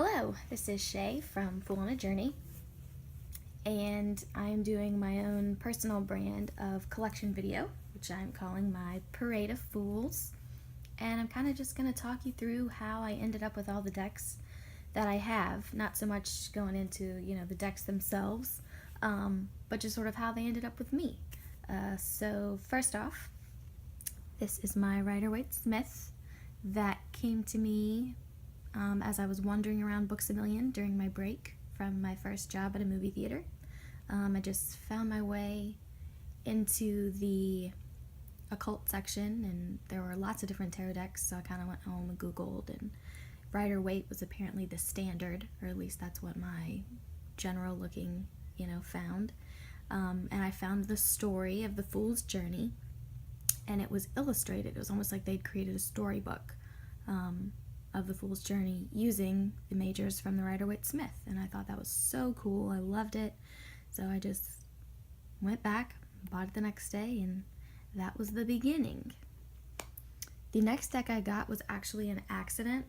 Hello, this is Shay from Fool on a Journey, and I'm doing my own personal brand of collection video, which I'm calling my Parade of Fools. And I'm kind of just going to talk you through how I ended up with all the decks that I have. Not so much going into, the decks themselves, but just sort of how they ended up with me. So first off, this is my Rider-Waite-Smith that came to me as I was wandering around Books A Million during my break from my first job at a movie theater. I just found my way into the occult section, and there were lots of different tarot decks, so I kind of went home and Googled, and Rider-Waite was apparently the standard, or at least that's what my general looking, found. And I found the story of the Fool's Journey, and it was illustrated. It was almost like they'd created a storybook of the Fool's Journey using the majors from the Rider-Waite-Smith, and I thought that was so cool. I loved it, so I just went back, bought it the next day, and that was the beginning. The next deck I got was actually an accident.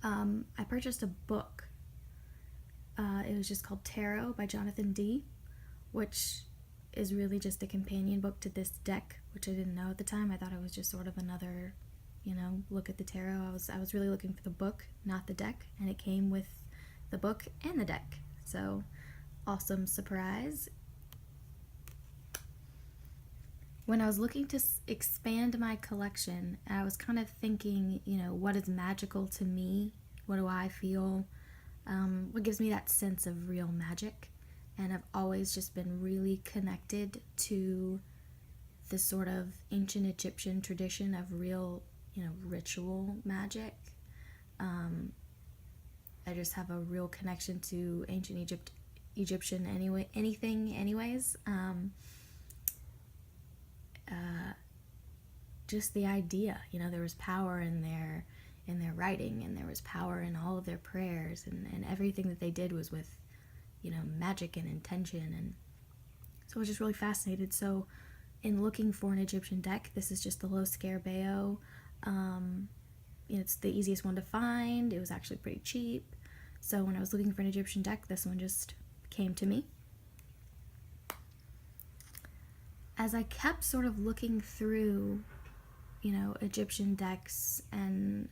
I purchased a book. It was just called Tarot by Jonathan D., which is really just a companion book to this deck, which I didn't know at the time. I thought it was just sort of another look at the tarot. I was really looking for the book, not the deck, and it came with the book and the deck. So, awesome surprise. When I was looking to expand my collection, I was kind of thinking, what is magical to me? What do I feel? What gives me that sense of real magic? And I've always just been really connected to this sort of ancient Egyptian tradition of real ritual magic. I just have a real connection to ancient Egyptian anyways. Just the idea, there was power in their writing, and there was power in all of their prayers, and everything that they did was with, magic and intention, and so I was just really fascinated. So in looking for an Egyptian deck, this is just the Lo Scarabeo. It's the easiest one to find. It was actually pretty cheap. So when I was looking for an Egyptian deck, this one just came to me. As I kept sort of looking through, Egyptian decks and,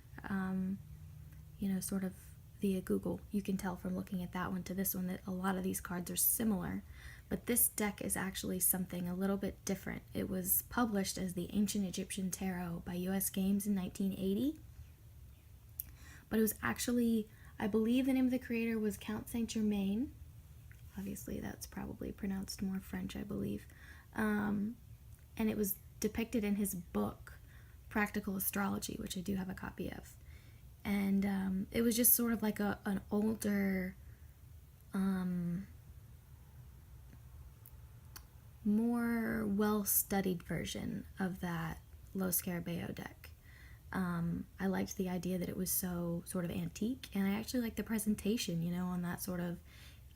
sort of via Google, you can tell from looking at that one to this one that a lot of these cards are similar. But this deck is actually something a little bit different. It was published as the Ancient Egyptian Tarot by US Games in 1980. But it was actually, I believe the name of the creator was Count Saint Germain. Obviously that's probably pronounced more French, I believe. And it was depicted in his book, Practical Astrology, which I do have a copy of. And it was just sort of like an older, more well-studied version of that Lo Scarabeo deck. I liked the idea that it was so sort of antique, and I actually liked the presentation, on that sort of,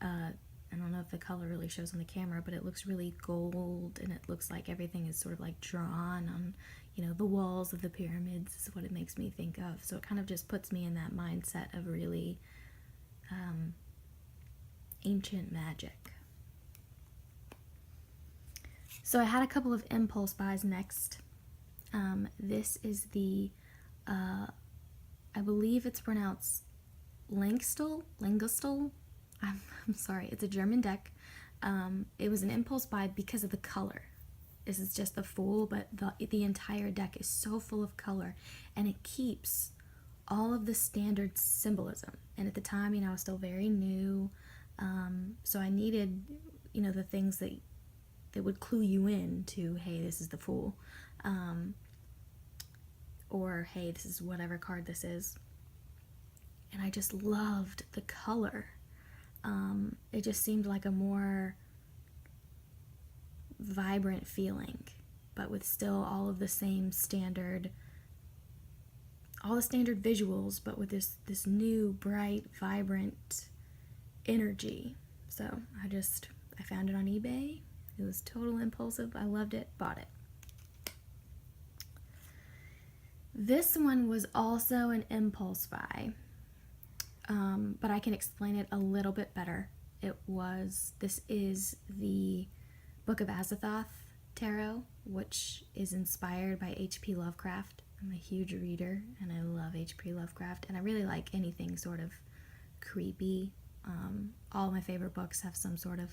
I don't know if the color really shows on the camera, but it looks really gold, and it looks like everything is sort of like drawn on, the walls of the pyramids is what it makes me think of. So it kind of just puts me in that mindset of really ancient magic. So I had a couple of impulse buys next. This is the, I believe it's pronounced Langustl. I'm sorry, it's a German deck. It was an impulse buy because of the color. This is just the Fool, but the entire deck is so full of color, and it keeps all of the standard symbolism. And at the time, I was still very new, so I needed, the things that would clue you in to, hey, this is the Fool, or hey, this is whatever card this is. And I just loved the color. It just seemed like a more vibrant feeling, but with still all of the same standard, all the standard visuals, but with this new, bright, vibrant energy. So I found it on eBay. It was total impulsive. I loved it, bought it. This one was also an impulse buy. but I can explain it a little bit better. This is the Book of Azathoth Tarot, which is inspired by H.P. Lovecraft. I'm a huge reader, and I love H.P. Lovecraft, and I really like anything sort of creepy. All my favorite books have some sort of,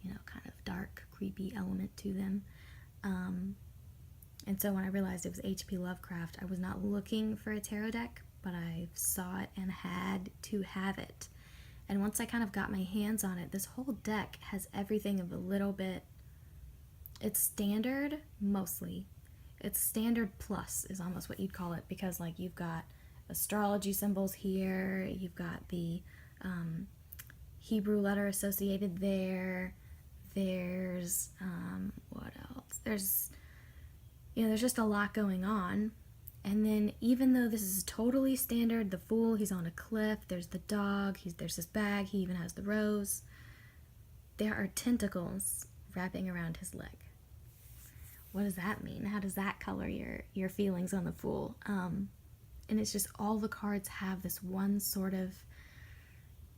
kind of dark, creepy element to them. And so when I realized it was H.P. Lovecraft, I was not looking for a tarot deck, but I saw it and had to have it. And once I kind of got my hands on it, this whole deck has everything of a little bit. It's standard, mostly. It's standard plus is almost what you'd call it, because like you've got astrology symbols here, you've got the Hebrew letter associated there, there's, what else? There's just a lot going on. And then even though this is totally standard, the Fool, he's on a cliff, there's the dog, there's his bag, he even has the rose, there are tentacles wrapping around his leg. What does that mean? How does that color your feelings on the Fool? And it's just all the cards have this one sort of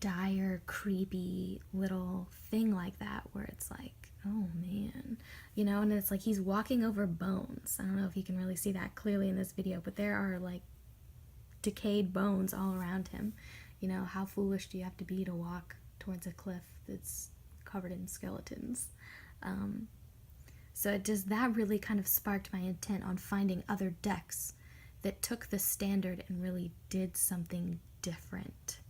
dire, creepy little thing like that where it's like, oh man, and it's like he's walking over bones. I don't know if you can really see that clearly in this video, but there are like decayed bones all around him. How foolish do you have to be to walk towards a cliff that's covered in skeletons? So that really kind of sparked my intent on finding other decks that took the standard and really did something different.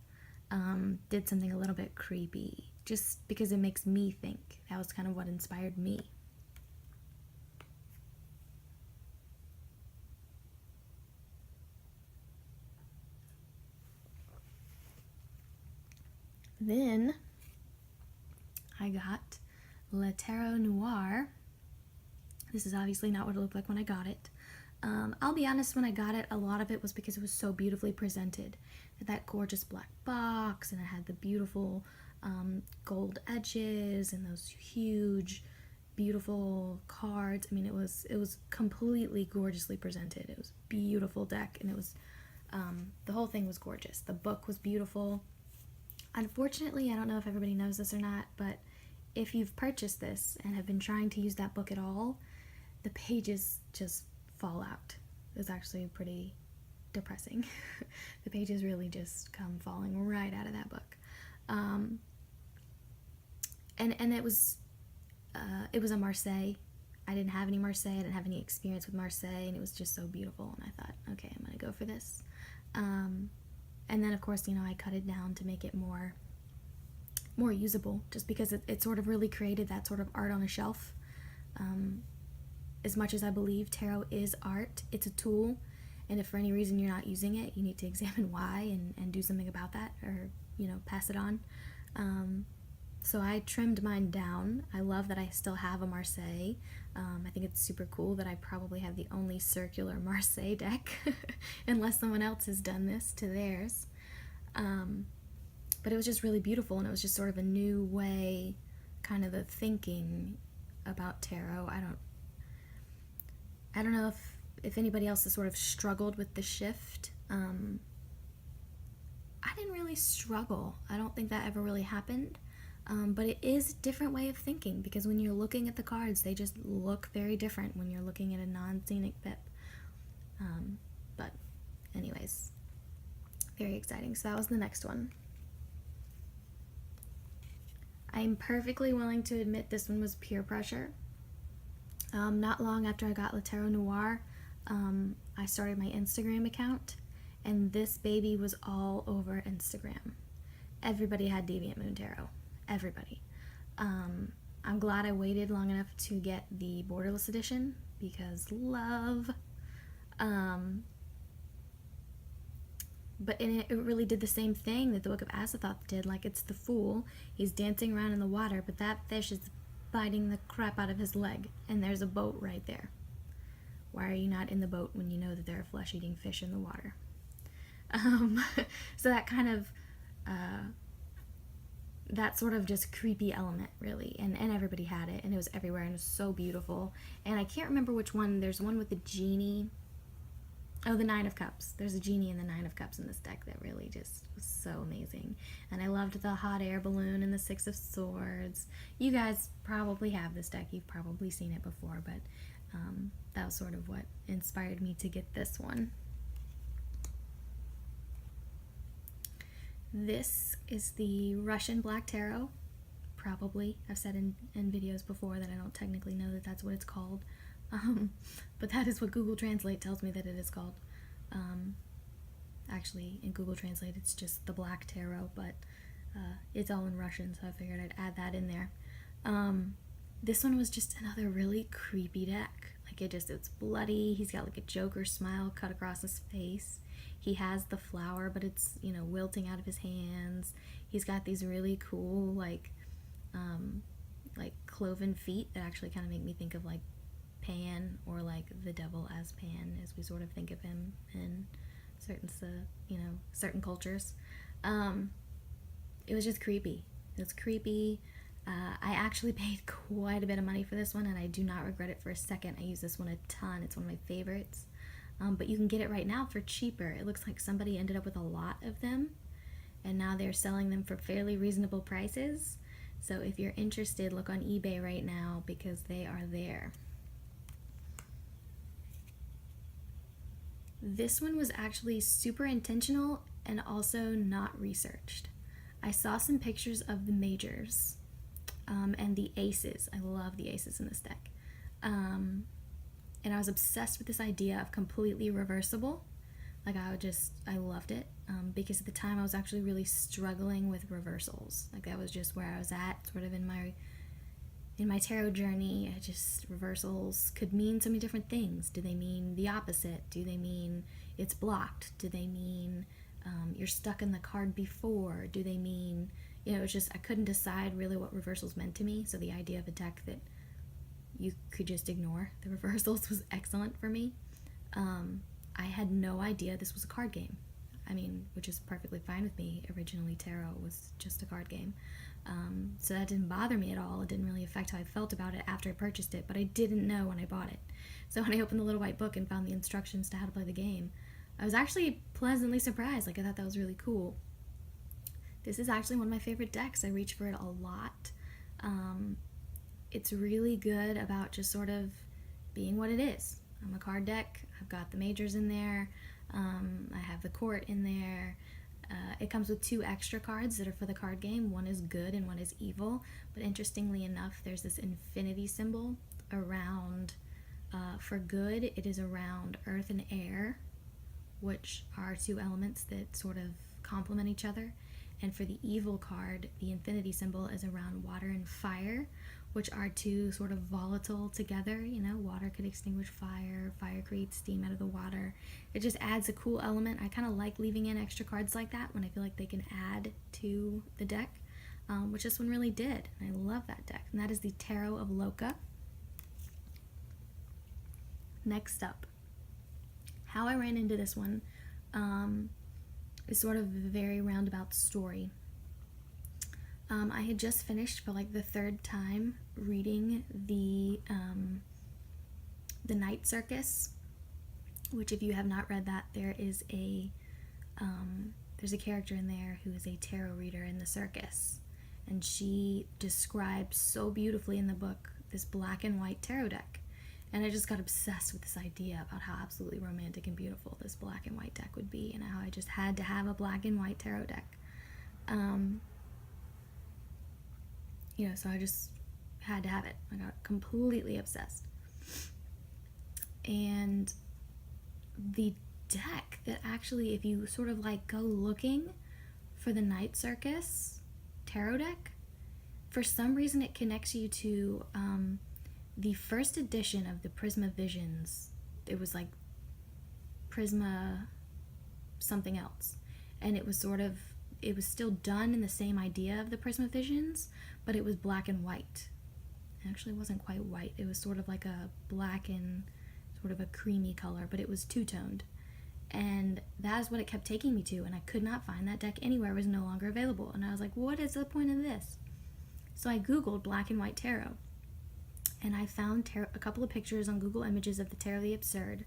Did something a little bit creepy, just because it makes me think. That was kind of what inspired me. Then I got Le Tarot Noir. This is obviously not what it looked like when I got it. I'll be honest, when I got it, a lot of it was because it was so beautifully presented. That gorgeous black box, and it had the beautiful gold edges and those huge, beautiful cards. I mean, it was completely gorgeously presented. It was a beautiful deck, and it was the whole thing was gorgeous. The book was beautiful. Unfortunately, I don't know if everybody knows this or not, but if you've purchased this and have been trying to use that book at all, the pages just fall out. It's actually pretty depressing. The pages really just come falling right out of that book. And it was a Marseille. I didn't have any Marseille. I didn't have any experience with Marseille, and it was just so beautiful. And I thought, okay, I'm gonna go for this. And then of course, I cut it down to make it more usable, just because it sort of really created that sort of art on a shelf. As much as I believe tarot is art, it's a tool, and if for any reason you're not using it, you need to examine why and do something about that, or pass it on. So I trimmed mine down. I love that I still have a Marseille. I think it's super cool that I probably have the only circular Marseille deck, unless someone else has done this to theirs. But it was just really beautiful, and it was just sort of a new way, kind of the thinking about tarot. I don't know if anybody else has sort of struggled with the shift. I didn't really struggle. I don't think that ever really happened. But it is a different way of thinking, because when you're looking at the cards, they just look very different when you're looking at a non-scenic pip. But anyways, very exciting. So that was the next one. I'm perfectly willing to admit this one was peer pressure. Not long after I got Le Tarot Noir, I started my Instagram account, and this baby was all over Instagram. Everybody had Deviant Moon Tarot. Everybody. I'm glad I waited long enough to get the borderless edition, because love. But in it really did the same thing that the Book of Azathoth did. Like, it's the Fool. He's dancing around in the water, but that fish is biting the crap out of his leg, and there's a boat right there. Why are you not in the boat when you know that there are flesh-eating fish in the water? So that kind of, that sort of just creepy element, really, and everybody had it, and it was everywhere, and it was so beautiful. And I can't remember which one. There's one with the genie. Oh, the Nine of Cups. There's a genie in the Nine of Cups in this deck that really just was so amazing. And I loved the hot air balloon and the Six of Swords. You guys probably have this deck. You've probably seen it before, but that was sort of what inspired me to get this one. This is the Russian Black Tarot. Probably. I've said in videos before that I don't technically know that that's what it's called. But that is what Google Translate tells me that it is called. Actually, in Google Translate, it's just the Black Tarot, but it's all in Russian, so I figured I'd add that in there. This one was just another really creepy deck. Like, it's bloody. He's got like a Joker smile cut across his face. He has the flower, but it's, you know, wilting out of his hands. He's got these really cool, like cloven feet that actually kind of make me think of like Pan, or like the devil as Pan, as we sort of think of him in certain cultures. It was just creepy. It was creepy. I actually paid quite a bit of money for this one, and I do not regret it for a second. I use this one a ton. It's one of my favorites. But you can get it right now for cheaper. It looks like somebody ended up with a lot of them, and now they're selling them for fairly reasonable prices. So if you're interested, look on eBay right now because they are there. This one was actually super intentional and also not researched. I saw some pictures of the majors and the aces. I love the aces in this deck. And I was obsessed with this idea of completely reversible. Like, I loved it because at the time I was actually really struggling with reversals. Like, that was just where I was at, sort of in my tarot journey. Reversals could mean so many different things. Do they mean the opposite? Do they mean it's blocked? Do they mean you're stuck in the card before? Do they mean, I couldn't decide really what reversals meant to me. So the idea of a deck that you could just ignore the reversals was excellent for me. I had no idea this was a card game. Which is perfectly fine with me. Originally, tarot was just a card game. So that didn't bother me at all. It didn't really affect how I felt about it after I purchased it, but I didn't know when I bought it. So when I opened the little white book and found the instructions to how to play the game, I was actually pleasantly surprised. Like, I thought that was really cool. This is actually one of my favorite decks. I reach for it a lot. It's really good about just sort of being what it is. I'm a card deck. I've got the majors in there. I have the court in there. It comes with 2 extra cards that are for the card game. One is good and one is evil. But interestingly enough, there's this infinity symbol around, for good, it is around earth and air, which are 2 elements that sort of complement each other. And for the evil card, the infinity symbol is around water and fire, which are 2 sort of volatile together. Water could extinguish fire, fire creates steam out of the water. It just adds a cool element. I kind of like leaving in extra cards like that when I feel like they can add to the deck, which this one really did. And I love that deck. And that is the Tarot of Loka. Next up, how I ran into this one is sort of a very roundabout story. I had just finished for like the 3rd time reading the Night Circus, which, if you have not read that, there's a character in there who is a tarot reader in the circus, and she describes so beautifully in the book this black and white tarot deck, and I just got obsessed with this idea about how absolutely romantic and beautiful this black and white deck would be, and how I just had to have a black and white tarot deck. So I just had to have it. I got completely obsessed. And the deck that actually, if you sort of like go looking for the Night Circus tarot deck, for some reason it connects you to the first edition of the Prisma Visions. It was like Prisma something else. And it was still done in the same idea of the Prisma Visions, but it was black and white. It actually wasn't quite white. It was sort of like a black and sort of a creamy color, but it was 2-toned. And that is what it kept taking me to, and I could not find that deck anywhere. It was no longer available. And I was like, what is the point of this? So I Googled black and white tarot, and I found a couple of pictures on Google Images of the Tarot of the Absurd.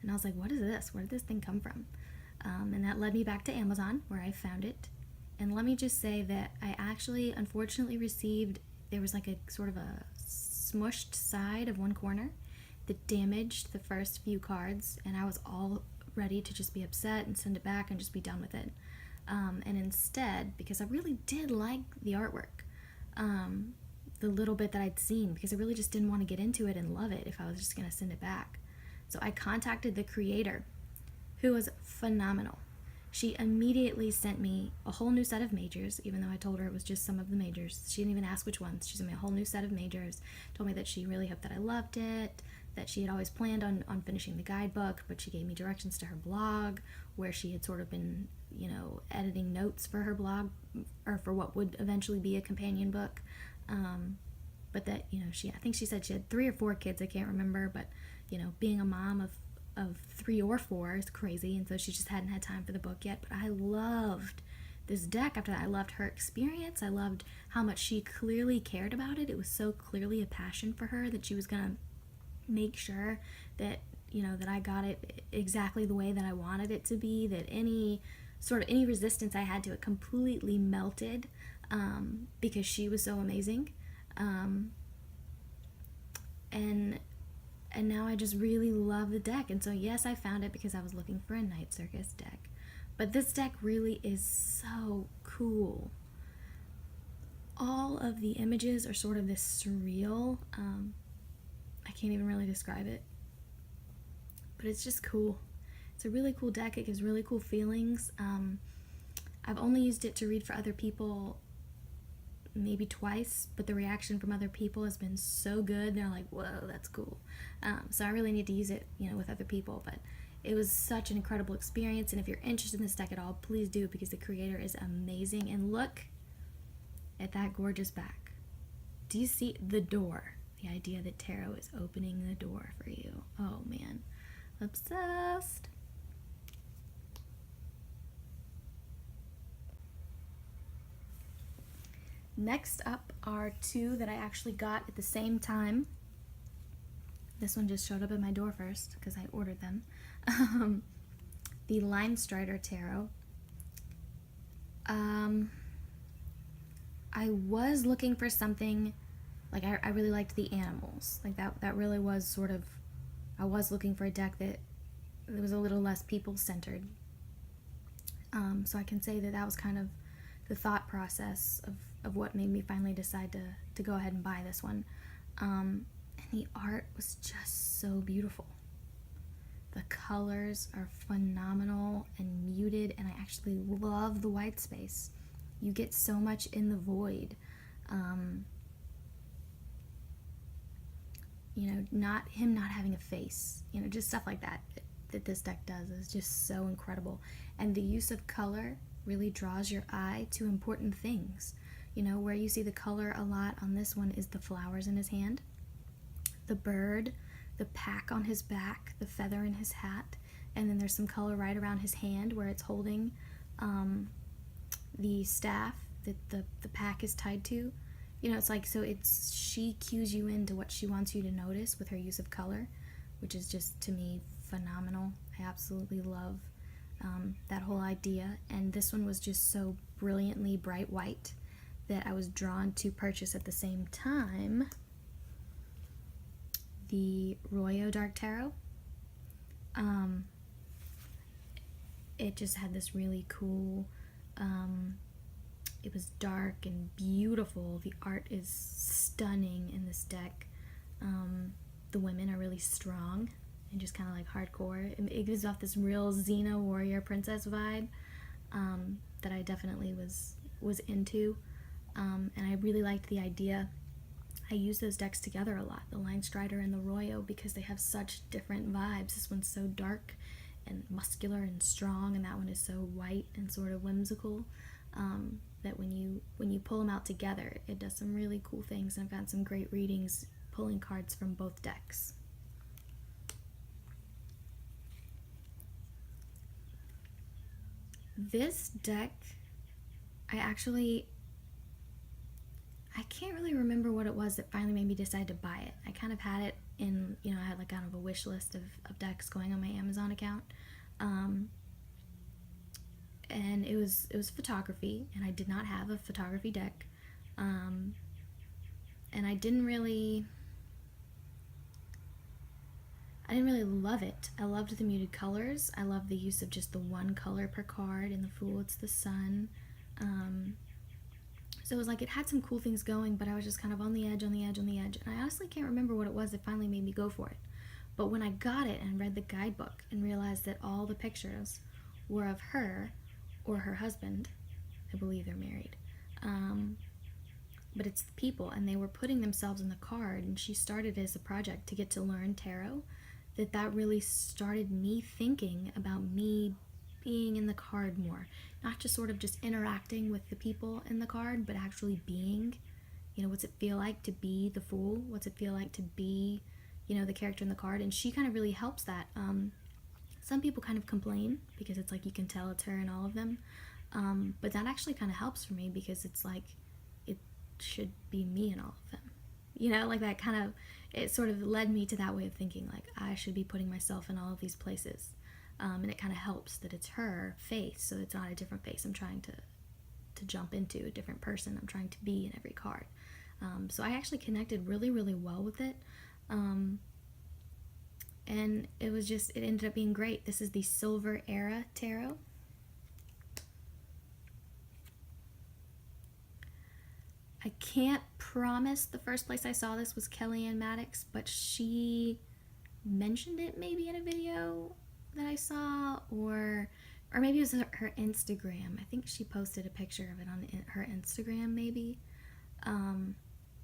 And I was like, what is this? Where did this thing come from? And that led me back to Amazon, where I found it. And let me just say that I actually unfortunately received, there was like a sort of a smushed side of one corner that damaged the first few cards, and I was all ready to just be upset and send it back and just be done with it. And instead, because I really did like the artwork, the little bit that I'd seen, because I really just didn't want to get into it and love it if I was just going to send it back. So I contacted the creator, who was phenomenal. She immediately sent me a whole new set of majors, even though I told her it was just some of the majors. She didn't even ask which ones. She sent me a whole new set of majors, told me that she really hoped that I loved it, that she had always planned on finishing the guidebook, but she gave me directions to her blog, where she had sort of been, you know, editing notes for her blog, or for what would eventually be a companion book. But that, you know, I think she said she had 3 or 4 kids, I can't remember, but, you know, being a mom of 3 or 4 is crazy, and so she just hadn't had time for the book yet. But I loved this deck after that. I loved her experience. I loved how much she clearly cared about it. It was so clearly a passion for her that she was gonna make sure that, you know, that I got it exactly the way that I wanted it to be, that any resistance I had to it completely melted, because she was so amazing. And now I just really love the deck. And so yes, I found it because I was looking for a Night Circus deck. But this deck really is so cool. All of the images are sort of this surreal, I can't even really describe it, but it's just cool. It's a really cool deck. It gives really cool feelings. I've only used it to read for other people maybe twice, but the reaction from other people has been so good. They're like, whoa, that's cool. So I really need to use it, you know, with other people. But it was such an incredible experience, and if you're interested in this deck at all, please do, because the creator is amazing. And look at that gorgeous back. Do you see the door? The idea that tarot is opening the door for you. Oh man, obsessed. Next up are 2 that I actually got at the same time. This one just showed up at my door first because I ordered them. The Linestrider Tarot. I was looking for something, like I really liked the animals. Like that really was sort of, I was looking for a deck that was a little less people-centered. So I can say that was kind of the thought process of what made me finally decide to go ahead and buy this one. And the art was just so beautiful. The colors are phenomenal and muted, and I actually love the white space. You get so much in the void. You know, not having a face, you know, just stuff like that this deck does is just so incredible. And the use of color really draws your eye to important things. You know, where you see the color a lot on this one is the flowers in his hand, the bird, the pack on his back, the feather in his hat, and then there's some color right around his hand where it's holding the staff that the pack is tied to. You know, it's like, so she cues you into what she wants you to notice with her use of color, which is just, to me, phenomenal. I absolutely love that whole idea. And this one was just so brilliantly bright white that I was drawn to purchase at the same time the Royo Dark Tarot. It just had this really cool, it was dark and beautiful. The art is stunning in this deck. The women are really strong and just kind of like hardcore. It gives off this real Xena warrior princess vibe that I definitely was into. And I really liked the idea. I use those decks together a lot, the Linestrider and the Royo, because they have such different vibes. This one's so dark and muscular and strong, and that one is so white and sort of whimsical, that when you pull them out together, it does some really cool things. And I've gotten some great readings pulling cards from both decks. This deck, I can't really remember what it was that finally made me decide to buy it. I kind of had it and I had like kind of a wish list of decks going on my Amazon account. And it was photography, and I did not have a photography deck. And I didn't really love it. I loved the muted colors. I loved the use of just the one color per card. In the Fool, it's the sun. So it was like it had some cool things going, but I was just kind of on the edge. And I honestly can't remember what it was that finally made me go for it. But when I got it and read the guidebook and realized that all the pictures were of her or her husband, I believe they're married, but it's the people, and they were putting themselves in the card, and she started as a project to get to learn tarot, that really started me thinking about me being in the card more, not just sort of just interacting with the people in the card, but actually being, what's it feel like to be the Fool? What's it feel like to be, the character in the card? And she kind of really helps that. Some people kind of complain because it's like you can tell it's her in all of them, but that actually kind of helps for me, because it's like it should be me in all of them. Like that kind of, it sort of led me to that way of thinking, like I should be putting myself in all of these places. And it kind of helps that it's her face, so it's not a different face I'm trying to jump into, a different person I'm trying to be in every card. So I actually connected really, really well with it. And it ended up being great. This is the Silver Era Tarot. I can't promise the first place I saw this was Kellyanne Maddox, but she mentioned it maybe in a video that I saw, or maybe it was her Instagram. I think she posted a picture of it on her Instagram maybe, and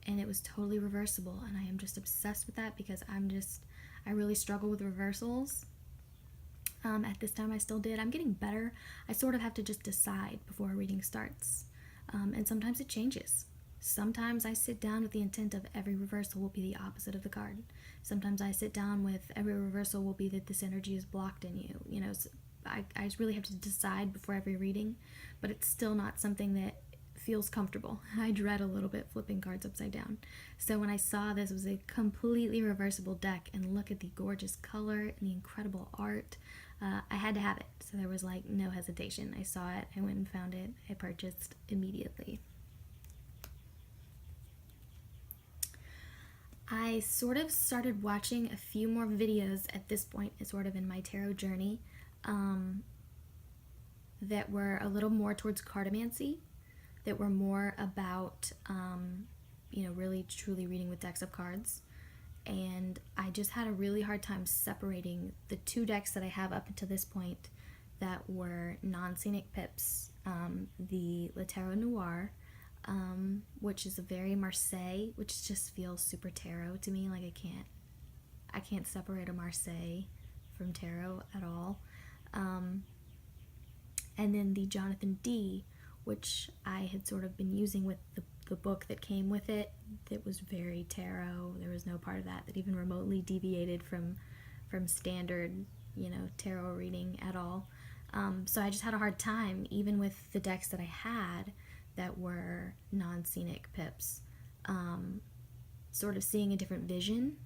it was totally reversible, and I am just obsessed with that, because I really struggle with reversals. At this time I still did. I'm getting better. I sort of have to just decide before a reading starts, and sometimes it changes. Sometimes I sit down with the intent of every reversal will be the opposite of the card. Sometimes I sit down with every reversal will be that this energy is blocked in you. So I just really have to decide before every reading, but it's still not something that feels comfortable. I dread a little bit flipping cards upside down. So when I saw this was a completely reversible deck, and look at the gorgeous color and the incredible art, I had to have it. So there was like no hesitation. I saw it, I went and found it, I purchased immediately. I sort of started watching a few more videos at this point, sort of in my tarot journey, that were a little more towards Cartomancy, that were more about, really truly reading with decks of cards. And I just had a really hard time separating the two decks that I have up until this point that were non-scenic pips, the Tarot Noir, which is a very Marseille, which just feels super tarot to me. Like I can't separate a Marseille from tarot at all. And then the Jonathan D, which I had sort of been using with the book that came with it, that was very tarot. There was no part of that even remotely deviated from standard, tarot reading at all. So I just had a hard time, even with the decks that I had that were non-scenic pips, sort of seeing a different vision,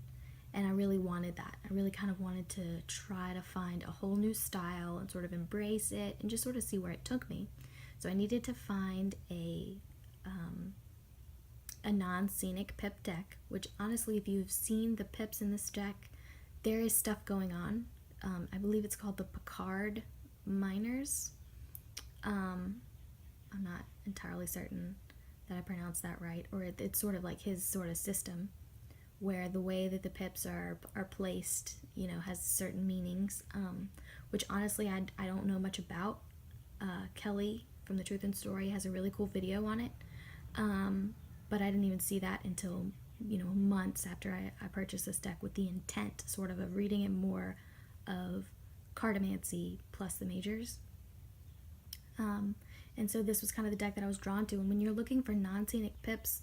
and I really wanted that. I really kind of wanted to try to find a whole new style and sort of embrace it and just sort of see where it took me. So I needed to find a non-scenic pip deck, which honestly, if you've seen the pips in this deck, there is stuff going on. I believe it's called the Picard Miners. I'm not entirely certain that I pronounced that right, or it's sort of like his sort of system, where the way that the pips are placed, has certain meanings, which honestly I don't know much about. Kelly from The Truth and Story has a really cool video on it, but I didn't even see that until months after I purchased this deck, with the intent sort of reading it more of Cartomancy plus the majors. And so this was kind of the deck that I was drawn to. And when you're looking for non-scenic pips,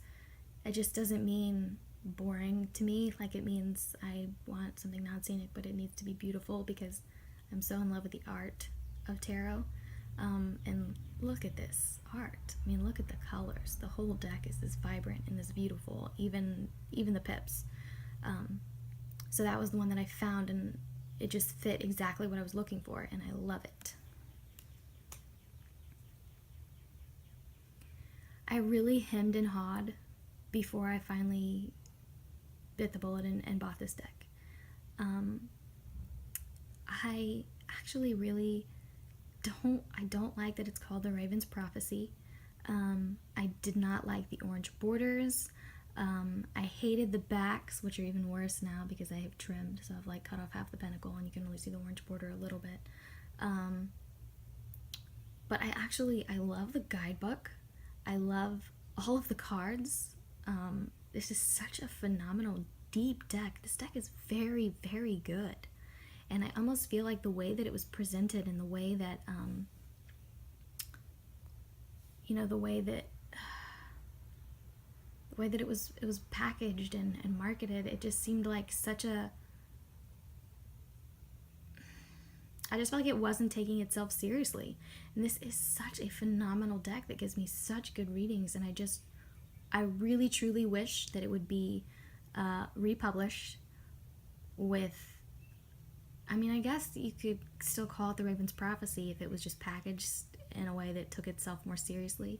it just doesn't mean boring to me. Like, it means I want something non-scenic, but it needs to be beautiful, because I'm so in love with the art of tarot. And look at this art. I mean, look at the colors. The whole deck is this vibrant and this beautiful, even the pips. So that was the one that I found, and it just fit exactly what I was looking for, and I love it. I really hemmed and hawed before I finally bit the bullet and bought this deck. I actually really don't like that it's called the Raven's Prophecy. I did not like the orange borders. I hated the backs, which are even worse now because I have trimmed, so I've like cut off half the pentacle and you can only see the orange border a little bit. But I love the guidebook. I love all of the cards. This is such a phenomenal deep deck. This deck is very, very good. And I almost feel like the way that it was presented and the way that, the way that it was packaged and marketed, it just seemed like such a, I just felt like it wasn't taking itself seriously. And this is such a phenomenal deck that gives me such good readings, and I really truly wish that it would be republished with, I guess you could still call it the Raven's Prophecy if it was just packaged in a way that took itself more seriously.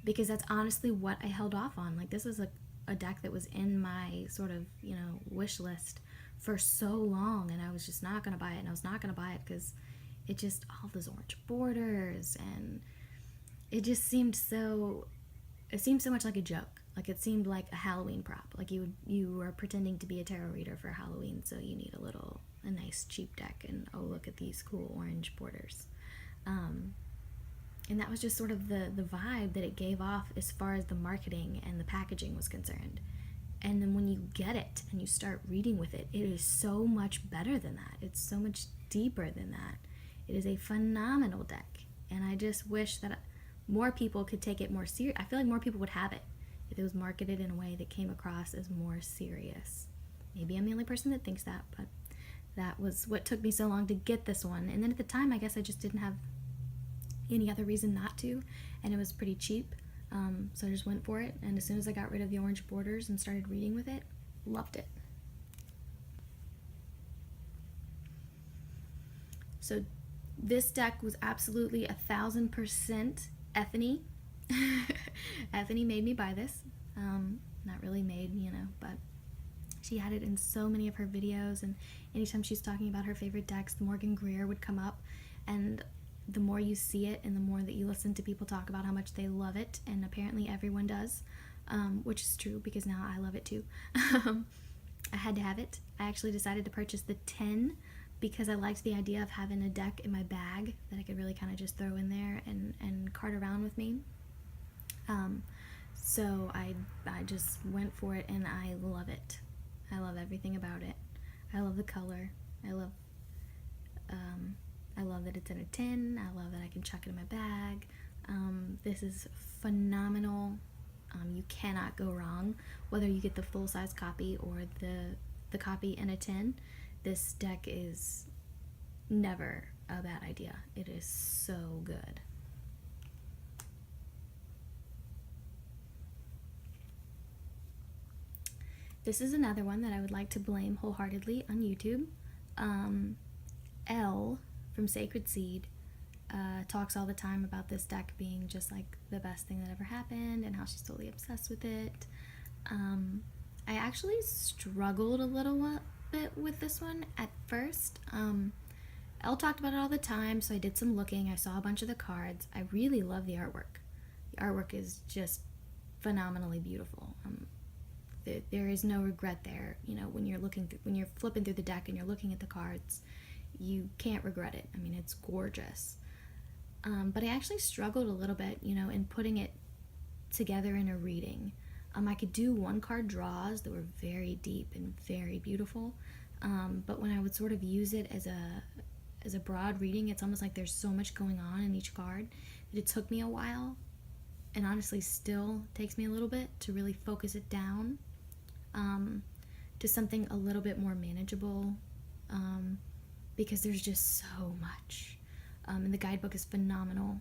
Because that's honestly what I held off on. Like, this is a deck that was in my sort of, wish list for so long, and I was just not going to buy it, and I was not going to buy it because it just, all those orange borders, and it just seemed so much like a joke. Like, it seemed like a Halloween prop. Like, you were pretending to be a tarot reader for Halloween, so you need a nice cheap deck, and oh, look at these cool orange borders. And that was just sort of the vibe that it gave off as far as the marketing and the packaging was concerned. And then when you get it and you start reading with it, it is so much better than that. It's so much deeper than that. It is a phenomenal deck. And I just wish that more people could take it more serious. I feel like more people would have it if it was marketed in a way that came across as more serious. Maybe I'm the only person that thinks that, but that was what took me so long to get this one. And then at the time, I guess I just didn't have any other reason not to, and it was pretty cheap, so I just went for it. And as soon as I got rid of the orange borders and started reading with it, loved it. So this deck was absolutely 1000% Ethany. Ethany made me buy this. Not really made, but she had it in so many of her videos, and anytime she's talking about her favorite decks, the Morgan Greer would come up, and the more you see it and the more that you listen to people talk about how much they love it, and apparently everyone does, which is true because now I love it too. I had to have it. I actually decided to purchase the 10 because I liked the idea of having a deck in my bag that I could really kind of just throw in there and cart around with me. So I just went for it, and I love it. I love everything about it. I love the color. I love that it's in a tin. I love that I can chuck it in my bag. This is phenomenal. You cannot go wrong, whether you get the full-size copy or the copy in a tin. This deck is never a bad idea. It is so good. This is another one that I would like to blame wholeheartedly on YouTube. Elle from Sacred Seed talks all the time about this deck being just like the best thing that ever happened and how she's totally obsessed with it. I actually struggled a little bit with this one at first. Elle talked about it all the time, so I did some looking. I saw a bunch of the cards. I really love the artwork. The artwork is just phenomenally beautiful. There is no regret there. When you're flipping through the deck and you're looking at the cards, you can't regret it. It's gorgeous. But I actually struggled a little bit, in putting it together in a reading. I could do one-card draws that were very deep and very beautiful, but when I would sort of use it as a broad reading, it's almost like there's so much going on in each card that it took me a while, and honestly still takes me a little bit to really focus it down to something a little bit more manageable, because there's just so much. And the guidebook is phenomenal,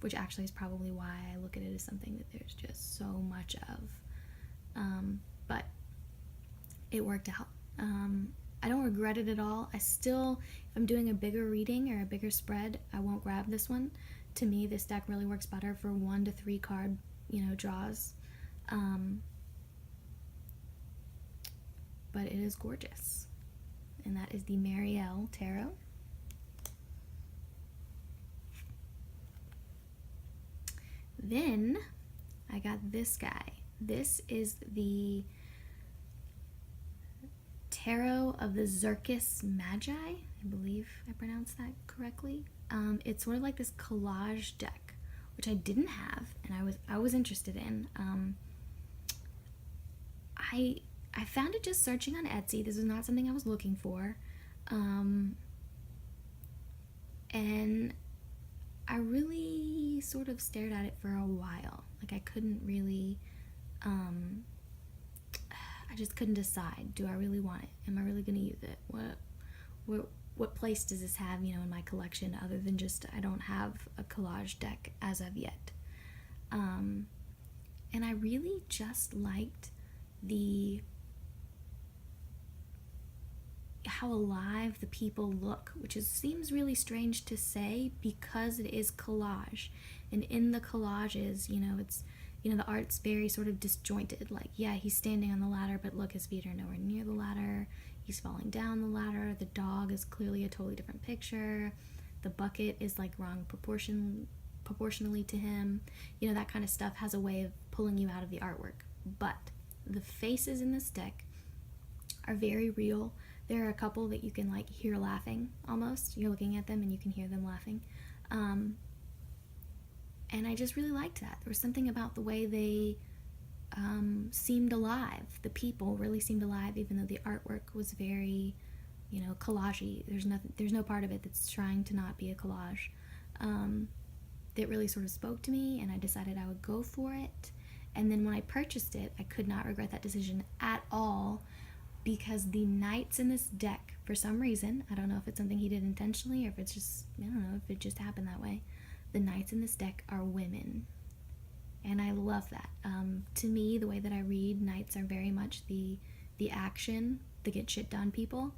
which actually is probably why I look at it as something that there's just so much of. But it worked out. I don't regret it at all. I still, if I'm doing a bigger reading or a bigger spread, I won't grab this one. To me, this deck really works better for 1 to 3 card, draws. But it is gorgeous. And that is the Marielle Tarot. Then I got this guy. This is the Tarot of the Zirkus Magi. I believe I pronounced that correctly. It's sort of like this collage deck, which I didn't have, and I was interested in. I found it just searching on Etsy. This is not something I was looking for, and I really sort of stared at it for a while. Like, I couldn't really, I just couldn't decide. Do I really want it? Am I really going to use it? What place does this have, in my collection, other than just I don't have a collage deck as of yet. And I really just liked how alive the people look, which seems really strange to say because it is collage. And in the collages, it's, the art's very sort of disjointed. Like, yeah, he's standing on the ladder, but look, his feet are nowhere near the ladder. He's falling down the ladder. The dog is clearly a totally different picture. The bucket is like wrong proportionally to him. That kind of stuff has a way of pulling you out of the artwork. But the faces in this deck are very real. There are a couple that you can like hear laughing almost. You're looking at them and you can hear them laughing. And I just really liked that. There was something about the way they seemed alive. The people really seemed alive, even though the artwork was very, collage-y. There's no part of it that's trying to not be a collage. That really sort of spoke to me, and I decided I would go for it. And then when I purchased it, I could not regret that decision at all, because the knights in this deck, for some reason, I don't know if it's something he did intentionally or if it's just, I don't know if it just happened that way, the knights in this deck are women. And I love that. To me, the way that I read, knights are very much the action, the get shit done people.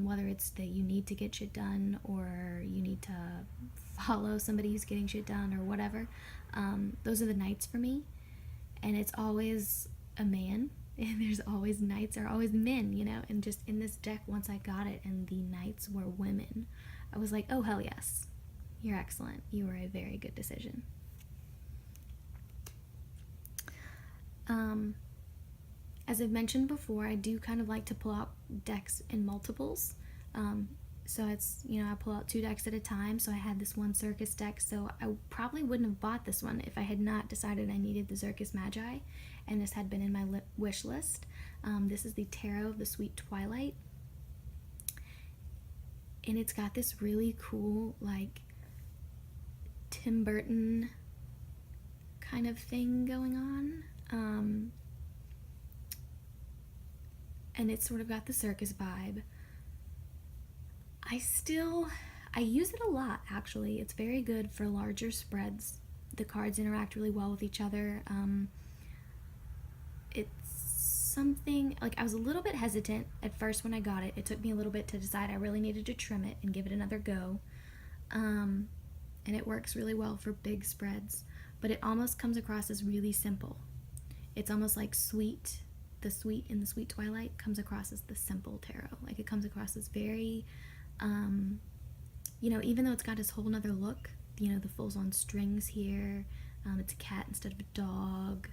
Whether it's that you need to get shit done or you need to follow somebody who's getting shit done or whatever. Those are the knights for me. And it's always a man. And there's always knights are always men, and just in this deck, once I got it and the knights were women, I was like, oh, hell yes. You're excellent. You were a very good decision. As I've mentioned before, I do kind of like to pull out decks in multiples. So it's, I pull out 2 decks at a time. So I had this one Zirkus deck. So I probably wouldn't have bought this one if I had not decided I needed the Zirkus Magi. And this had been in my wish list. This is the Tarot of the Sweet Twilight. And it's got this really cool, like, Tim Burton kind of thing going on. And it's sort of got the circus vibe. I use it a lot, actually. It's very good for larger spreads. The cards interact really well with each other. It's something, like, I was a little bit hesitant at first when I got it. It took me a little bit to decide I really needed to trim it and give it another go. And it works really well for big spreads, but it almost comes across as really simple. It's almost like sweet. The sweet in the Sweet Twilight comes across as the simple tarot. Like, it comes across as very, even though it's got this whole nother look, the fool's on strings here, it's a cat instead of a dog,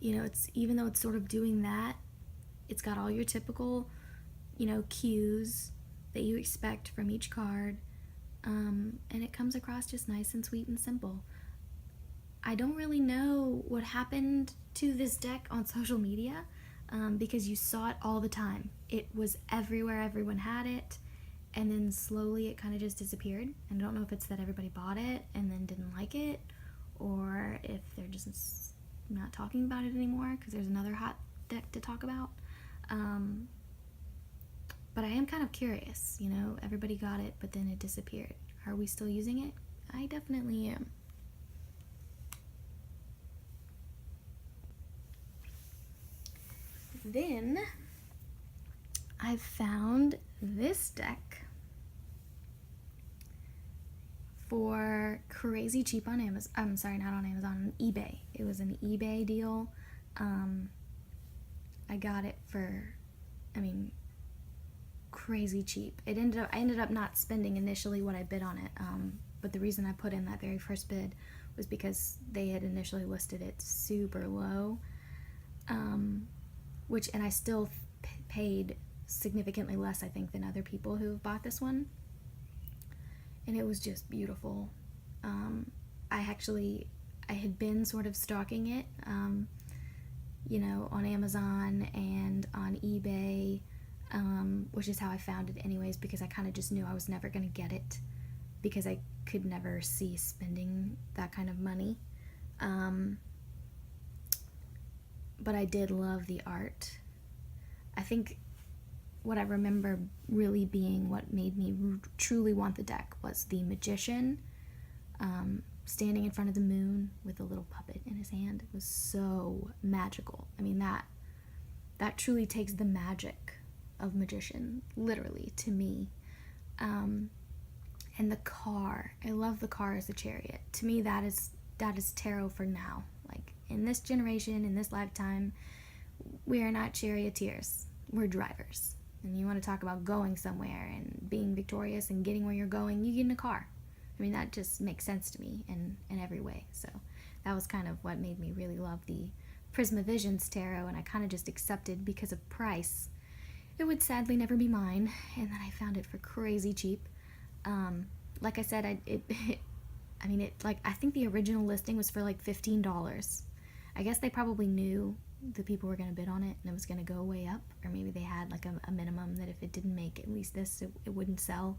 it's, even though it's sort of doing that, it's got all your typical, cues that you expect from each card, and it comes across just nice and sweet and simple. I don't really know what happened to this deck on social media, because you saw it all the time. It was everywhere, everyone had it, and then slowly it kind of just disappeared. And I don't know if it's that everybody bought it and then didn't like it, or if they're just not talking about it anymore because there's another hot deck to talk about. But I am kind of curious, everybody got it, but then it disappeared. Are we still using it? I definitely am. Then I found this deck for crazy cheap on Amazon. I'm sorry, not on Amazon, on eBay. It was an eBay deal. I got it for, I mean, crazy cheap. I ended up not spending initially what I bid on it. But the reason I put in that very first bid was because they had initially listed it super low. And I still paid significantly less, I think, than other people who have bought this one. And it was just beautiful. I had been sort of stalking it, you know, on Amazon and on eBay, which is how I found it anyways, because I kind of just knew I was never going to get it because I could never see spending that kind of money. But I did love the art. I think what I remember really being what made me truly want the deck was the magician standing in front of the moon with a little puppet in his hand. It was so magical. I mean, that truly takes the magic of magician, literally, to me. And the car. I love the car as a chariot. To me, that is tarot for now. Like, in this generation, in this lifetime, we are not charioteers. We're drivers. And you want to talk about going somewhere and being victorious and getting where you're going, you get in a car. I mean, that just makes sense to me in every way. So that was kind of what made me really love the Prisma Visions Tarot, and I kind of just accepted because of price. It would sadly never be mine, and then I found it for crazy cheap. Like I said, I think the original listing was for like $15. I guess they probably knew the people were going to bid on it and it was going to go way up, or maybe they had like a minimum that if it didn't make at least this, it wouldn't sell.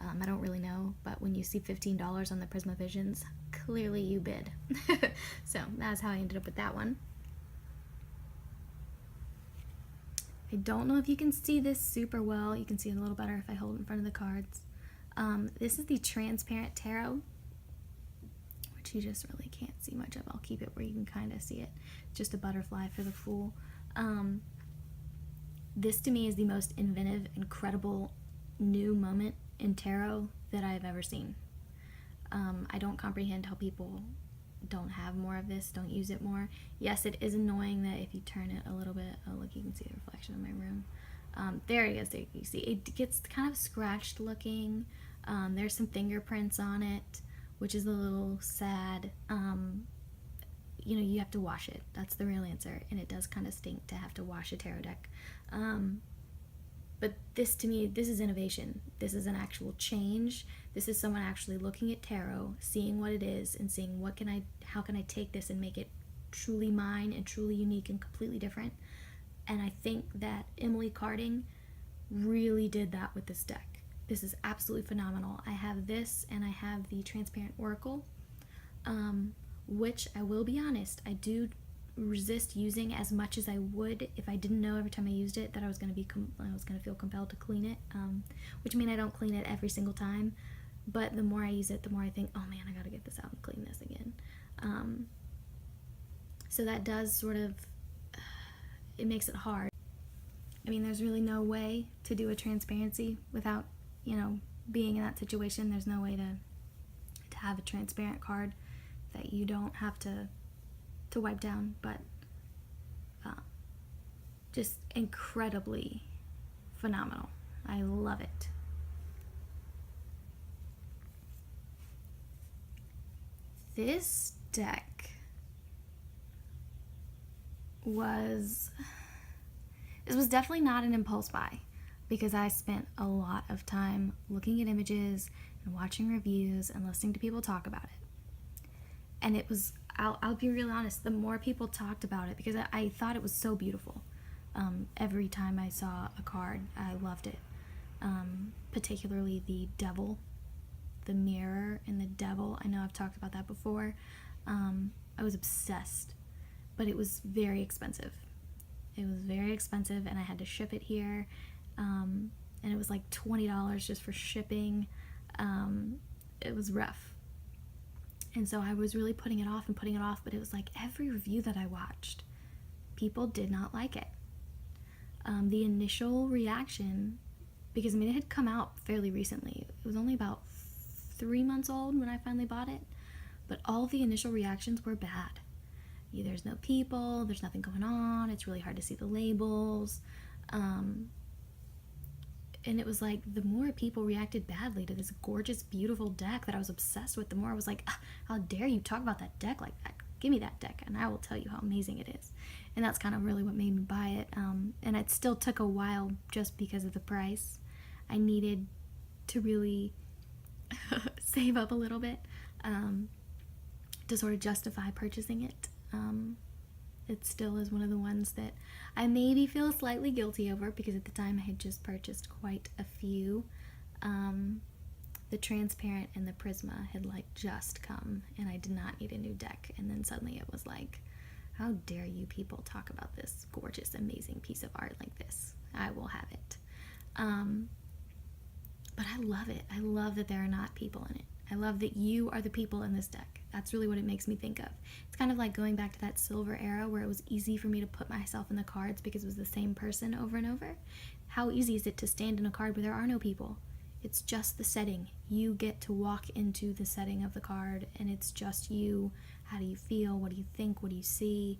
I don't really know, but when you see $15 on the Prisma Visions, clearly you bid. So that's how I ended up with that one. I don't know if you can see this super well. You can see it a little better if I hold it in front of the cards. This is the Transparent Tarot, which you just really can't see much of. I'll keep it where you can kind of see it. Just a butterfly for the Fool. This to me is the most inventive, incredible new moment in tarot that I've ever seen. I don't comprehend how people don't have more of this, don't use it more. Yes, it is annoying that if you turn it a little bit, oh look, you can see the reflection of my room. There it is, there you see it gets kind of scratched looking. There's some fingerprints on it, which is a little sad. You know, you have to wash it. That's the real answer, and it does kind of stink to have to wash a tarot deck. But this, to me, this is innovation. This is an actual change. This is someone actually looking at tarot, seeing what it is, and seeing how can I take this and make it truly mine and truly unique and completely different. And I think that Emily Carding really did that with this deck. This is absolutely phenomenal. I have this, and I have the Transparent Oracle, which I will be honest, I do resist using as much as I would if I didn't know every time I used it that I was going to feel compelled to clean it. Which means I don't clean it every single time, but the more I use it, the more I think, oh man, I got to get this out and clean this again. So that does sort of, it makes it hard. I mean, there's really no way to do a transparency without, you know, being in that situation. There's no way to have a transparent card that you don't have to wipe down, but just incredibly phenomenal. I love it. This deck was definitely not an impulse buy, because I spent a lot of time looking at images and watching reviews and listening to people talk about it. And it was, I'll be real honest, the more people talked about it, because I thought it was so beautiful. Every time I saw a card, I loved it. Particularly the Devil, the mirror and the Devil. I know I've talked about that before. I was obsessed, but it was very expensive. It was very expensive, and I had to ship it here. And it was like $20 just for shipping. It was rough. And so I was really putting it off, but it was like every review that I watched, people did not like it. the initial reaction, because I mean it had come out fairly recently. It was only about 3 months old when I finally bought it, but all the initial reactions were bad. There's no people, there's nothing going on, it's really hard to see the labels, and it was like the more people reacted badly to this gorgeous, beautiful deck that I was obsessed with, the more I was like, how dare you talk about that deck like that? Give me that deck and I will tell you how amazing it is. And that's kind of really what made me buy it. And it still took a while just because of the price. I needed to really save up a little bit to sort of justify purchasing it. It still is one of the ones that I maybe feel slightly guilty over, because at the time I had just purchased quite a few. The transparent and the Prisma had like just come, and I did not need a new deck, and then suddenly it was like, how dare you people talk about this gorgeous, amazing piece of art like this? I will have it. But I love it. I love that there are not people in it. I love that you are the people in this deck. That's really what it makes me think of. It's kind of like going back to that silver era where it was easy for me to put myself in the cards because it was the same person over and over. How easy is it to stand in a card where there are no people? It's just the setting. You get to walk into the setting of the card, and it's just you. How do you feel? What do you think? What do you see?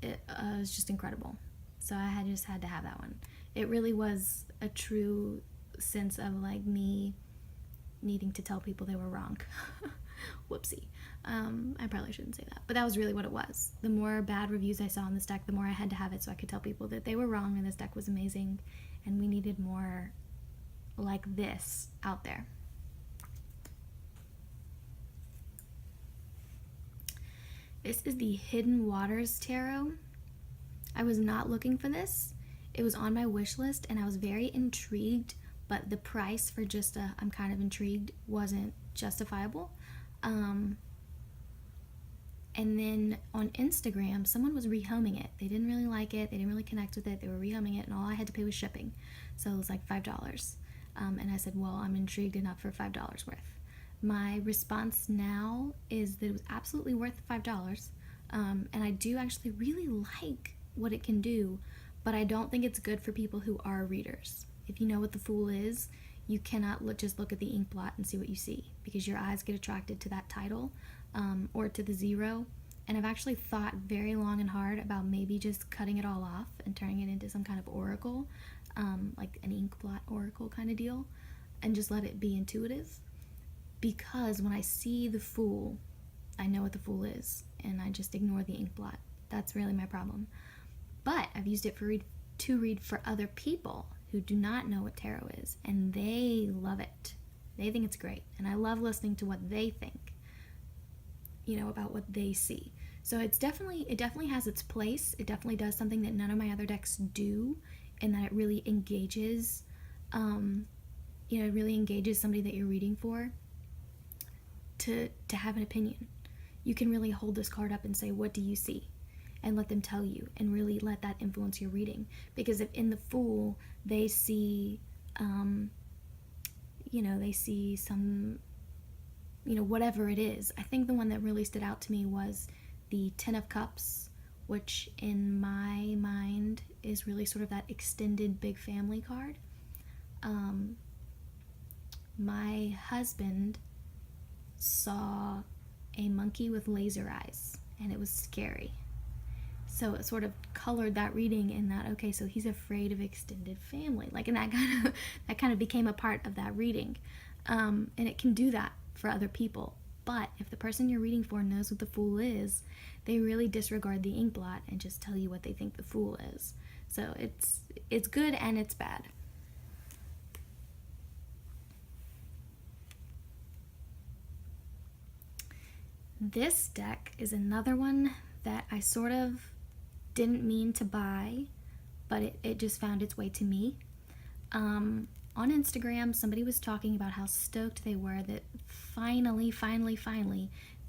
It was just incredible. So I just had to have that one. It really was a true sense of like me needing to tell people they were wrong. Whoopsie. I probably shouldn't say that, but that was really what it was. The more bad reviews I saw on this deck, the more I had to have it so I could tell people that they were wrong and this deck was amazing, and we needed more like this out there. This is the Hidden Waters Tarot. I was not looking for this. It was on my wish list and I was very intrigued, but the price for just a I'm kind of intrigued wasn't justifiable. And then on Instagram, someone was rehoming it. They didn't really like it. They didn't really connect with it. They were rehoming it, and all I had to pay was shipping. So it was like $5. And I said, well, I'm intrigued enough for $5 worth. My response now is that it was absolutely worth the $5. And I do actually really like what it can do, but I don't think it's good for people who are readers. If you know what the Fool is, you cannot just look at the inkblot and see what you see, because your eyes get attracted to that title or to the zero. And I've actually thought very long and hard about maybe just cutting it all off and turning it into some kind of oracle, like an inkblot oracle kind of deal, and just let it be intuitive. Because when I see the Fool, I know what the Fool is, and I just ignore the inkblot. That's really my problem. But I've used it to read for other people who do not know what tarot is, and they love it. They think it's great, and I love listening to what they think, about what they see. So it definitely has its place. It definitely does something that none of my other decks do, in that it really engages, it really engages somebody that you're reading for to have an opinion. You can really hold this card up and say, what do you see? And let them tell you, and really let that influence your reading. Because if in the Fool they see, they see some, whatever it is. I think the one that really stood out to me was the Ten of Cups, which in my mind is really sort of that extended big family card. My husband saw a monkey with laser eyes, and it was scary. So it sort of colored that reading in that, okay, so he's afraid of extended family. And that kind of became a part of that reading. And it can do that for other people. But if the person you're reading for knows what the Fool is, they really disregard the inkblot and just tell you what they think the Fool is. So it's good and it's bad. This deck is another one that I sort of didn't mean to buy, but it just found its way to me. On Instagram, somebody was talking about how stoked they were that finally,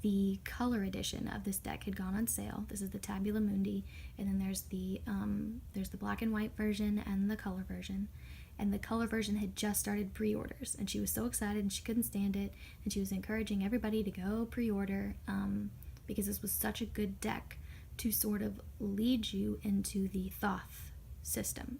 the color edition of this deck had gone on sale. This is the Tabula Mundi, and then there's the black and white version and the color version. And the color version had just started pre-orders, and she was so excited and she couldn't stand it, and she was encouraging everybody to go pre-order because this was such a good deck to sort of lead you into the Thoth system,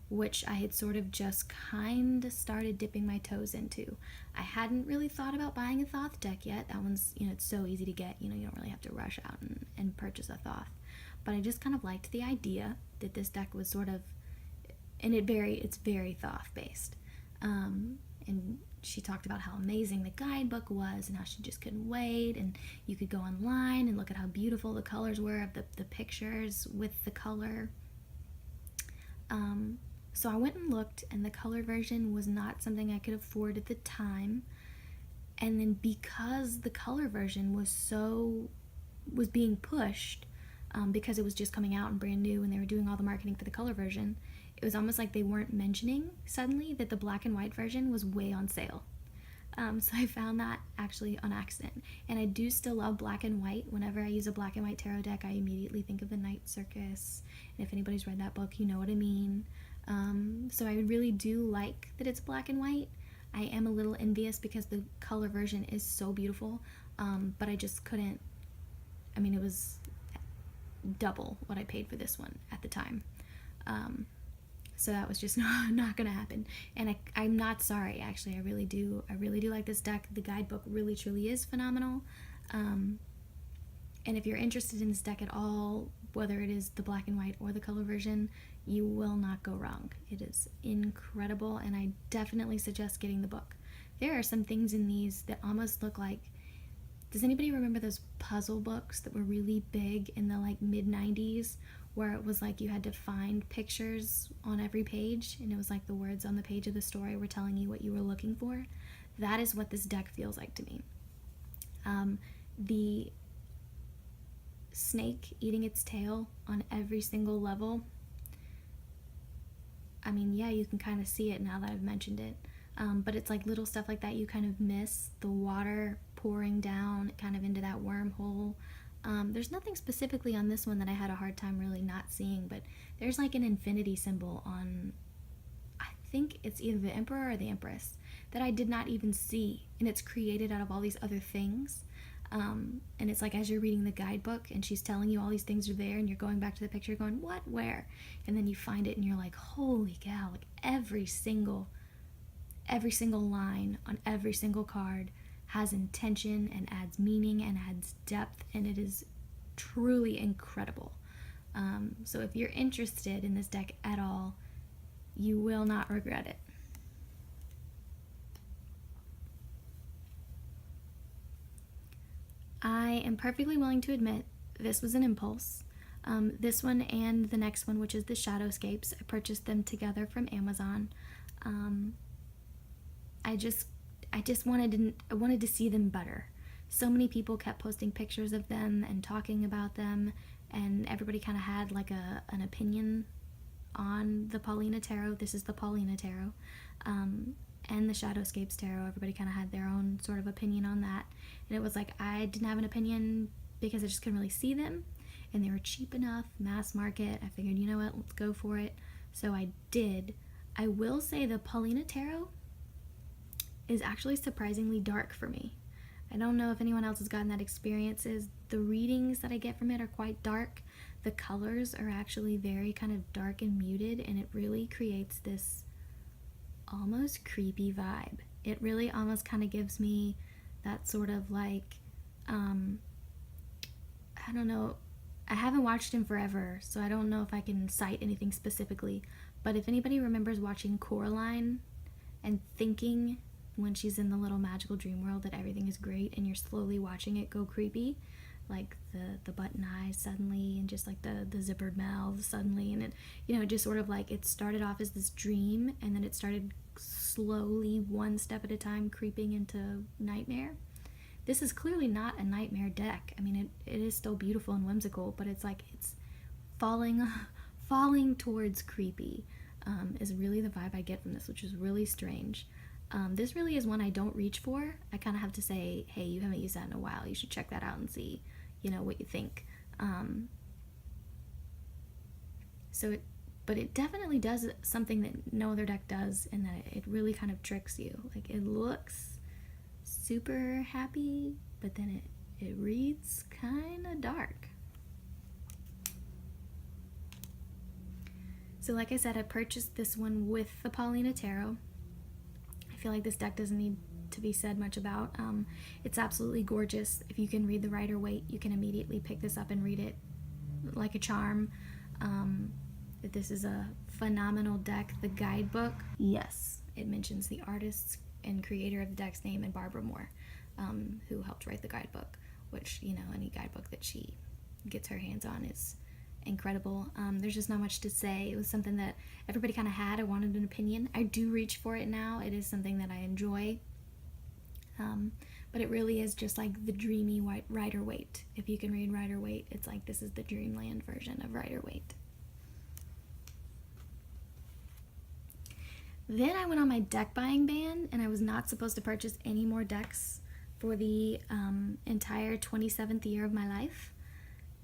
which I had sort of just kind of started dipping my toes into. I hadn't really thought about buying a Thoth deck yet. That one's, it's so easy to get, you don't really have to rush out and purchase a Thoth. But I just kind of liked the idea that this deck was sort of, and it's very Thoth based. And she talked about how amazing the guidebook was and how she just couldn't wait, and you could go online and look at how beautiful the colors were of the pictures with the color. So I went and looked, and the color version was not something I could afford at the time. And then because the color version was being pushed, because it was just coming out and brand new and they were doing all the marketing for the color version, it was almost like they weren't mentioning suddenly that the black and white version was way on sale. So I found that actually on accident. And I do still love black and white. Whenever I use a black and white tarot deck, I immediately think of the Night Circus. And if anybody's read that book, you know what I mean. So I really do like that it's black and white. I am a little envious because the color version is so beautiful, but I just couldn't, it was double what I paid for this one at the time. So that was just not gonna happen. And I'm not sorry, actually. I really do like this deck. The guidebook really truly is phenomenal. And if you're interested in this deck at all, whether it is the black and white or the color version, you will not go wrong. It is incredible, and I definitely suggest getting the book. There are some things in these that almost look like, does anybody remember those puzzle books that were really big in the mid-90s, where it was like you had to find pictures on every page, and it was like the words on the page of the story were telling you what you were looking for? That is what this deck feels like to me. The snake eating its tail on every single level, yeah, you can kind of see it now that I've mentioned it, but it's like little stuff like that you kind of miss. The water pouring down kind of into that wormhole. There's nothing specifically on this one that I had a hard time really not seeing, but there's like an infinity symbol on, I think it's either the Emperor or the Empress, that I did not even see, and it's created out of all these other things. And it's like as you're reading the guidebook and she's telling you all these things are there, and you're going back to the picture going, what, where? And then you find it and you're like, holy cow, like every single line on every single card has intention and adds meaning and adds depth, and it is truly incredible. So if you're interested in this deck at all, you will not regret it. I am perfectly willing to admit this was an impulse. This one and the next one, which is the Shadowscapes, I purchased them together from Amazon. I just wanted to see them better. So many people kept posting pictures of them and talking about them, and everybody kind of had like an opinion on the Paulina Tarot. This is the Paulina Tarot. And the Shadowscapes Tarot, everybody kind of had their own sort of opinion on that. And it was like, I didn't have an opinion because I just couldn't really see them, and they were cheap enough, mass market. I figured, you know what, let's go for it. So I did. I will say the Paulina Tarot is actually surprisingly dark for me. I don't know if anyone else has gotten that experience. The readings that I get from it are quite dark. The colors are actually very kind of dark and muted, and it really creates this almost creepy vibe. It really almost kind of gives me that sort of like, I don't know, I haven't watched him forever, so I don't know if I can cite anything specifically, but if anybody remembers watching Coraline and thinking when she's in the little magical dream world that everything is great, and you're slowly watching it go creepy, like the button eyes suddenly, and just like the zippered mouths suddenly, and it just sort of like, it started off as this dream, and then it started slowly, one step at a time, creeping into nightmare. This is clearly not a nightmare deck. It is still beautiful and whimsical, but it's like it's falling towards creepy, is really the vibe I get from this, which is really strange. This really is one I don't reach for. I kind of have to say, hey, you haven't used that in a while, you should check that out and see, what you think. But it definitely does something that no other deck does, in that it really kind of tricks you. Like, it looks super happy, but then it reads kind of dark. So like I said, I purchased this one with the Paulina Tarot. I feel like this deck doesn't need to be said much about. It's absolutely gorgeous. If you can read the Rider-Waite, you can immediately pick this up and read it like a charm. This is a phenomenal deck. The guidebook, yes, it mentions the artist and creator of the deck's name and Barbara Moore, who helped write the guidebook, which, you know, any guidebook that she gets her hands on is incredible. There's just not much to say. It was something that everybody kind of had. I wanted an opinion. I do reach for it now. It is something that I enjoy. But it really is just like the dreamy Rider-Waite. If you can read Rider-Waite, it's like this is the dreamland version of Rider-Waite. Then I went on my deck buying ban, and I was not supposed to purchase any more decks for the entire 27th year of my life.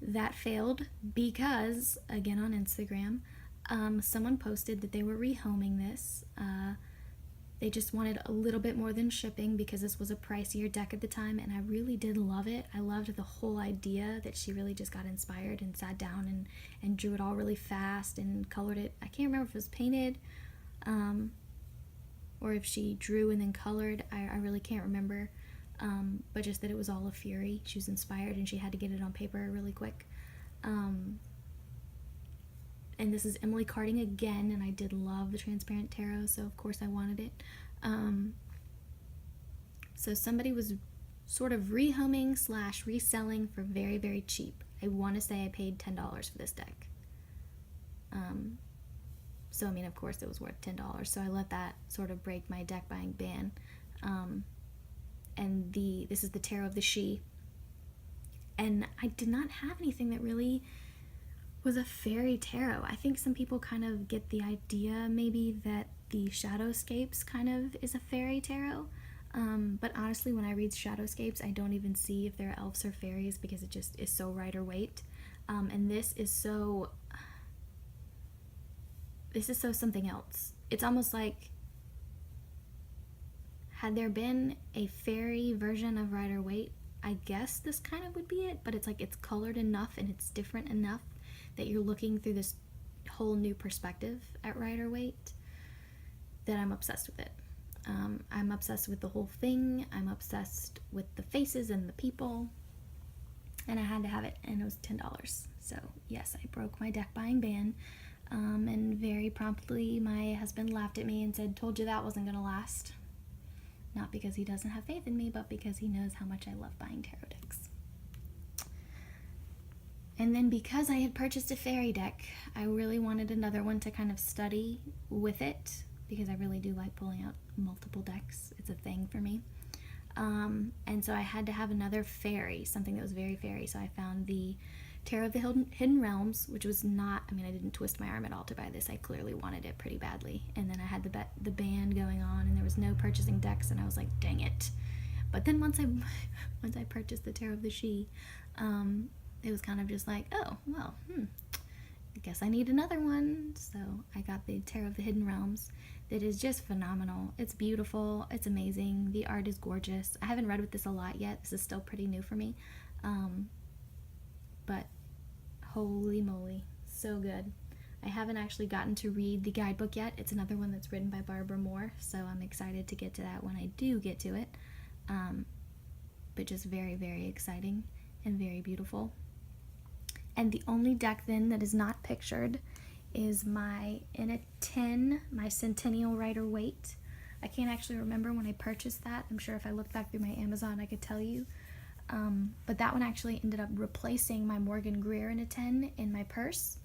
That failed because, again on Instagram, someone posted that they were rehoming this. They just wanted a little bit more than shipping because this was a pricier deck at the time, and I really did love it. I loved the whole idea that she really just got inspired and sat down and drew it all really fast and colored it. I can't remember if it was painted or if she drew and then colored. I really can't remember, but just that it was all a fury. She was inspired and she had to get it on paper really quick. And this is Emily carding again, and I did love the transparent tarot, so of course I wanted it. So somebody was sort of rehoming / reselling for very, very cheap. I want to say I paid $10 for this deck. So I mean, of course it was worth $10, so I let that sort of break my deck buying ban. And this is the Tarot of the She. And I did not have anything that really was a fairy tarot. I think some people kind of get the idea maybe that the Shadowscapes kind of is a fairy tarot. But honestly, when I read Shadowscapes, I don't even see if they're elves or fairies because it just is so Rider-Waite. And this is so something else. It's almost like, had there been a fairy version of Rider-Waite, I guess this kind of would be it, but it's like it's colored enough and it's different enough that you're looking through this whole new perspective at Rider-Waite that I'm obsessed with it. I'm obsessed with the whole thing. I'm obsessed with the faces and the people, and I had to have it, and it was $10. So yes, I broke my deck buying ban, and very promptly my husband laughed at me and said, "Told you that wasn't gonna last." Not because he doesn't have faith in me, but because he knows how much I love buying tarot decks. And then because I had purchased a fairy deck, I really wanted another one to kind of study with it, because I really do like pulling out multiple decks. It's a thing for me. And so I had to have another fairy, something that was very fairy. So I found the Tarot of the Hidden Realms, which was not, I mean, I didn't twist my arm at all to buy this. I clearly wanted it pretty badly. And then I had the band going on, and there was no purchasing decks, and I was like, dang it. But then once I purchased the Tarot of the She, it was kind of just like, oh, well, I guess I need another one. So I got the Tarot of the Hidden Realms. That is just phenomenal. It's beautiful. It's amazing. The art is gorgeous. I haven't read with this a lot yet. This is still pretty new for me. But holy moly, so good. I haven't actually gotten to read the guidebook yet. It's another one that's written by Barbara Moore, so I'm excited to get to that when I do get to it. But just very, very exciting and very beautiful. And the only deck then that is not pictured is my in a 10, my Centennial Rider-Waite. I can't actually remember when I purchased that. I'm sure if I look back through my Amazon I could tell you. But that one actually ended up replacing my Morgan Greer in a 10 in my purse,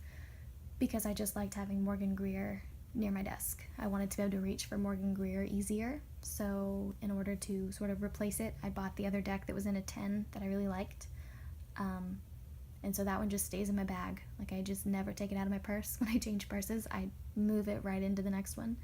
because I just liked having Morgan Greer near my desk. I wanted to be able to reach for Morgan Greer easier, so in order to sort of replace it, I bought the other deck that was in a 10 that I really liked. And so that one just stays in my bag. Like, I just never take it out of my purse. When I change purses, I move it right into the next one.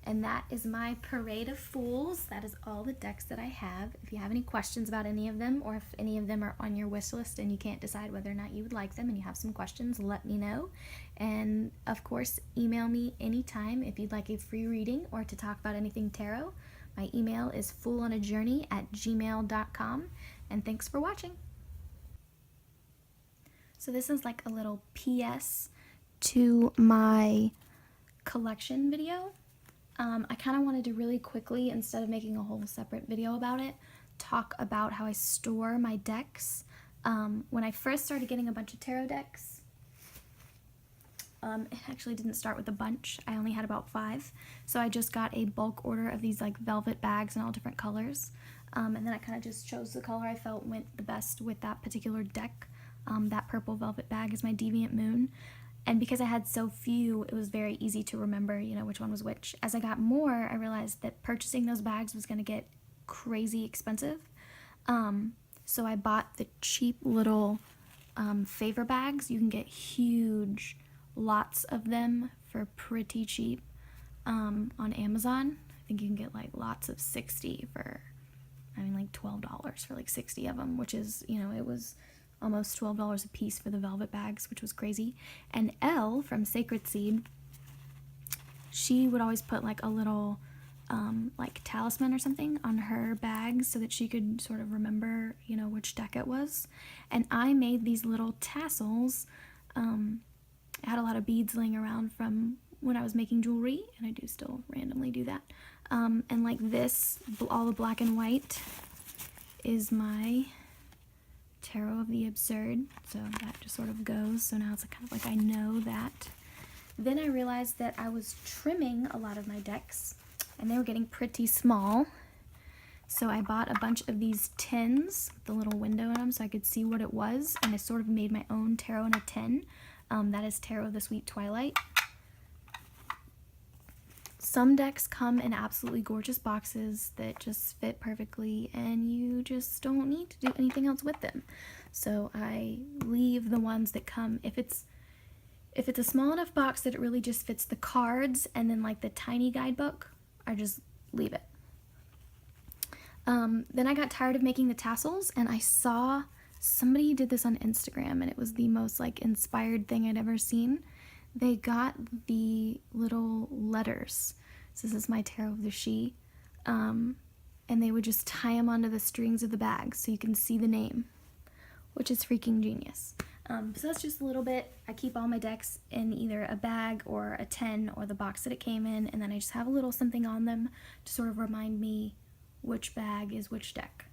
And that is my Parade of Fools. That is all the decks that I have. If you have any questions about any of them, or if any of them are on your wish list and you can't decide whether or not you would like them and you have some questions, let me know. And of course, email me anytime if you'd like a free reading or to talk about anything tarot. My email is foolonajourney@gmail.com. And thanks for watching. So this is like a little PS to my collection video. I kind of wanted to really quickly, instead of making a whole separate video about it, talk about how I store my decks. When I first started getting a bunch of tarot decks, it actually didn't start with a bunch. I only had about 5. So I just got a bulk order of these like velvet bags in all different colors. And then I kind of just chose the color I felt went the best with that particular deck. That purple velvet bag is my Deviant Moon. And because I had so few, it was very easy to remember, you know, which one was which. As I got more, I realized that purchasing those bags was going to get crazy expensive. So I bought the cheap little favor bags. You can get huge lots of them for pretty cheap on Amazon. I think you can get like lots of 60 for, I mean, like $12 for like 60 of them, which is, you know, it was almost $12 a piece for the velvet bags, which was crazy. And Elle from Sacred Seed, she would always put like a little like talisman or something on her bags so that she could sort of remember, you know, which deck it was. And I made these little tassels. I had a lot of beads laying around from when I was making jewelry, and I do still randomly do that. And like this, all the black and white is my Tarot of the Absurd, so that just sort of goes. So now it's kind of like I know that. Then I realized that I was trimming a lot of my decks, and they were getting pretty small. So I bought a bunch of these tins with the little window in them so I could see what it was, and I sort of made my own tarot in a tin. That is Tarot of the Sweet Twilight. Some decks come in absolutely gorgeous boxes that just fit perfectly and you just don't need to do anything else with them. So I leave the ones that come, if it's a small enough box that it really just fits the cards and then like the tiny guidebook, I just leave it. Then I got tired of making the tassels, and I saw somebody did this on Instagram, and it was the most like inspired thing I'd ever seen. They got the little letters. So this is my Tarot of the She. And they would just tie them onto the strings of the bag so you can see the name, which is freaking genius. So that's just a little bit. I keep all my decks in either a bag or a tin or the box that it came in, and then I just have a little something on them to sort of remind me which bag is which deck.